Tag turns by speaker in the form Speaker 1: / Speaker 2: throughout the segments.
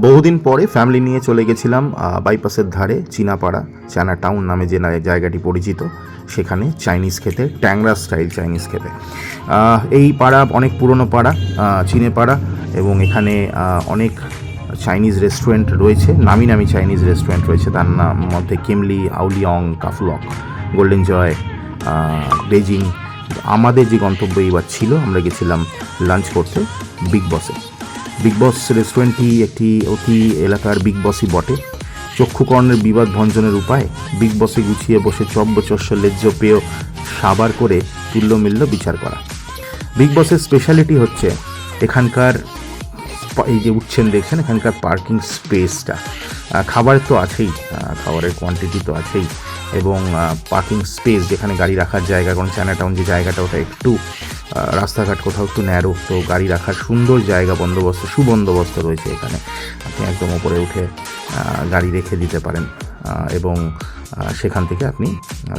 Speaker 1: বহুদিন পরে ফ্যামিলি নিয়ে চলে গেছিলাম বাইপাসের ধারে চীনাপাড়া, চায়না টাউন নামে যে জায়গাটি পরিচিত, সেখানে চাইনিজ খেতে, ট্যাংরা স্টাইল চাইনিজ খেতে। এই পাড়া অনেক পুরনো পাড়া, চীনে পাড়া, এবং এখানে অনেক চাইনিজ রেস্টুরেন্ট রয়েছে, নামি নামি চাইনিজ রেস্টুরেন্ট রয়েছে। তার মধ্যে কিমলি, আউলিয়ং, কাফলক, গোল্ডেন জয়, বেজিং। আমাদের যে গন্তব্য এইবার ছিল, আমরা গেছিলাম লাঞ্চ করতে বিগ বসে। বিগ বস রেস্টুরেন্টটি একটি অতি এলাকার বিগ বসই বটে। চক্ষুকর্ণের বিবাদ ভঞ্জনের উপায় বিগ বসে গুছিয়ে বসে চব্যচস্য লেজ্জ পেয় সাবার করে তুল্য মিল্য বিচার করা। বিগ বসের স্পেশালিটি হচ্ছে এখানকার, এই যে উঠছেন দেখছেন, এখানকার পার্কিং স্পেসটা। খাবার তো আছেই, খাবারের কোয়ান্টিটি তো আছেই, এবং পার্কিং স্পেস, যেখানে গাড়ি রাখার জায়গা, কারণ চায়না টাউন যে জায়গাটা ওটা একটু রাস্তাঘাট কোথাও একটু ন্যারো, তো গাড়ি রাখার সুন্দর জায়গা বন্দোবস্ত, সুবন্দোবস্ত রয়েছে এখানে। আপনি একদম ওপরে উঠে গাড়ি রেখে দিতে পারেন, এবং সেখান থেকে আপনি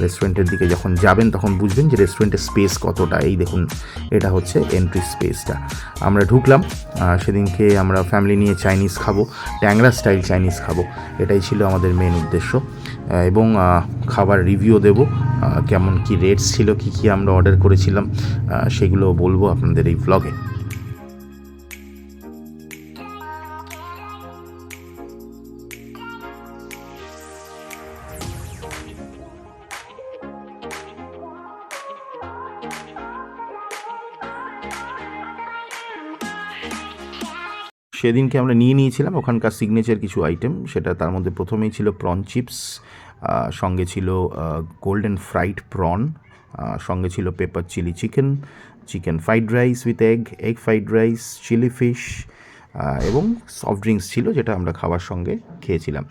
Speaker 1: রেস্টুরেন্টের দিকে যখন যাবেন তখন বুঝবেন যে রেস্টুরেন্টের স্পেস কতটা। এই দেখুন, এটা হচ্ছে এন্ট্রি স্পেসটা। আমরা ঢুকলাম। সেদিনকে আমরা ফ্যামিলি নিয়ে চাইনিজ খাবো, ট্যাংরা স্টাইল চাইনিজ খাবো, এটাই ছিল আমাদের মেন উদ্দেশ্য। এবং খাবার রিভিউ দেব, কেমন কি রেটস ছিল, কি আমরা অর্ডার করেছিলাম, সেগুলো বলবো আপনাদের এই ভ্লগে। সেদিনকে আমরা নিয়েছিলাম ওখানকার সিগনেচার কিছু আইটেম, সেটা তার মধ্যে প্রথমেই ছিল প্রন চিপস, সঙ্গে ছিল গোল্ডেন ফ্রাইড প্রন, সঙ্গে ছিল pepper chilli chicken, chicken fried rice with egg fried rice, chilli fish, এবং সফট ড্রিঙ্কস ছিল, যেটা আমরা খাওয়ার সঙ্গে খেয়েছিলাম।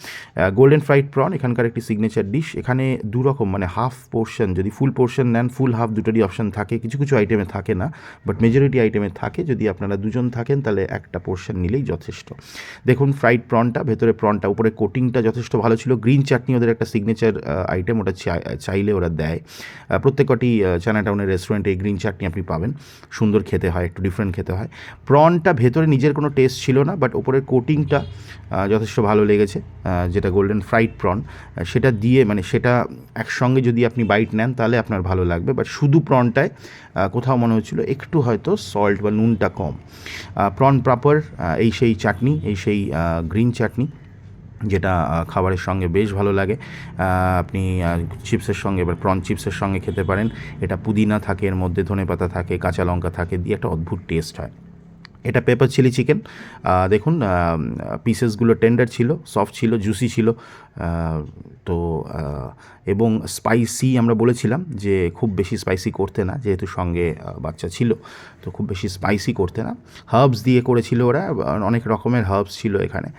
Speaker 1: গোল্ডেন ফ্রাইড প্রন এখানকার একটি সিগনেচার ডিশ। এখানে দু রকম, মানে হাফ পোর্শন, যদি ফুল পোর্শন নেন, ফুল হাফ দুটোরই অপশান থাকে। কিছু কিছু আইটেমে থাকে না, বাট মেজরিটি আইটেমে থাকে। যদি আপনারা দুজন থাকেন তাহলে একটা পোর্শন নিলেই যথেষ্ট। দেখুন ফ্রাইড প্রনটা, ভেতরে প্রনটা, উপরে কোটিংটা যথেষ্ট ভালো ছিল। গ্রিন চাটনি ওদের একটা সিগনেচার আইটেম, ওটা চাইলে ওরা দেয়। প্রত্যেকটি চায়না টাউনের রেস্টুরেন্টে এই গ্রিন চাটনি আপনি পাবেন। সুন্দর খেতে হয়, একটু ডিফারেন্ট খেতে হয়। প্রনটা ভেতরে নিজের কোনো টেস্ট ছিল না, বাট ওপরের কোটিংটা যথেষ্ট ভালো লেগেছে, যেটা গোল্ডেন ফ্রাইড প্রন, সেটা দিয়ে, মানে সেটা একসঙ্গে যদি আপনি বাইট নেন তাহলে আপনার ভালো লাগবে। বাট শুধু প্রনটায় কোথাও মনে হচ্ছিলো একটু হয়তো সল্ট বা নুনটা কম। প্রন প্রপার, এই সেই চাটনি, এই সেই গ্রিন চাটনি, যেটা খাবারের সঙ্গে বেশ ভালো লাগে। আপনি চিপসের সঙ্গে, এবার প্রন চিপসের সঙ্গে খেতে পারেন। এটা পুদিনা থাকে, এর মধ্যে ধনেপাতা থাকে, কাঁচা লঙ্কা থাকে, দিয়ে একটা অদ্ভুত টেস্ট হয়। এটা পেপার চিলি চিকেন। দেখুন পিসেসগুলো টেন্ডার ছিল, সফট ছিল, জুসি ছিল। তো এবং স্পাইসি, আমরা বলেছিলাম যে খুব বেশি স্পাইসি করতে না, যেহেতু সঙ্গে বাচ্চা ছিল, তো খুব বেশি স্পাইসি করতে না। হার্বস দিয়ে করেছিল ওরা, অনেক রকমের হার্বস ছিল এখানে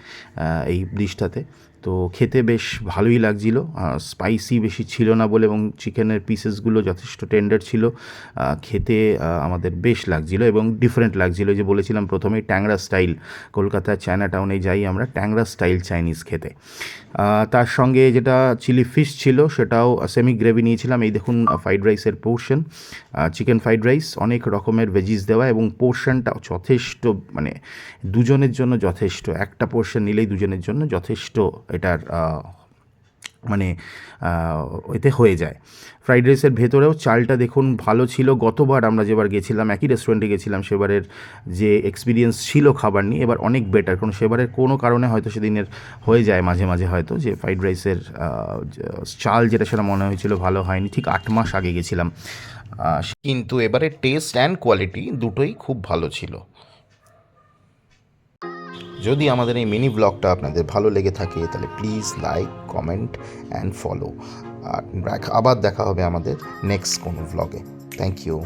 Speaker 1: এই ডিশটাতে। তো খেতে বেশ ভালোই লাগছিল, স্পাইসি বেশি ছিল না বলে, এবং চিকেনের পিসেসগুলো যথেষ্ট টেন্ডার ছিল। খেতে আমাদের বেশ লাগছিল এবং ডিফারেন্ট লাগছিল। যে বলেছিলাম প্রথমেই, ট্যাংরা স্টাইল, কলকাতার চায়না টাউনে যাই আমরা ট্যাংরা স্টাইল চাইনিজ খেতে। তার সঙ্গে যেটা চিলি ফিশ ছিল, সেটাও সেমি গ্রেভি নিয়েছিলাম। এই দেখুন ফ্রাইড রাইসের পোর্শন, চিকেন ফ্রাইড রাইস, অনেক রকমের ভেজিস দেওয়া, এবং পোর্শনটা যথেষ্ট, মানে দুজনের জন্য যথেষ্ট। একটা পোর্শন নিলেই দুজনের জন্য যথেষ্ট, এটার মানে এতে হয়ে যায়। ফ্রাইড রাইসের ভেতরেও চালটা দেখুন ভালো ছিল। গতবার আমরা যেবার গেছিলাম, একই রেস্টুরেন্টে গেছিলাম, সেবারের যে এক্সপিরিয়েন্স ছিল খাবার নিয়ে, এবার অনেক বেটার। কারণ সেবারের কোনো কারণে হয়তো সেদিনের হয়ে যায় মাঝে মাঝে হয়তো, যে ফ্রাইড রাইসের চাল যেটা, সেটা মনে হয়েছিল ভালো হয়নি। ঠিক 8 মাস আগে গেছিলাম, কিন্তু এবারে টেস্ট অ্যান্ড কোয়ালিটি দুটোই খুব ভালো ছিল। যদি আমাদের এই মিনি ব্লগটা আপনাদের ভালো লেগে থাকে তাহলে please like, comment and follow. আর আবার দেখা হবে আমাদের নেক্সট কোনো ব্লগে। Thank you.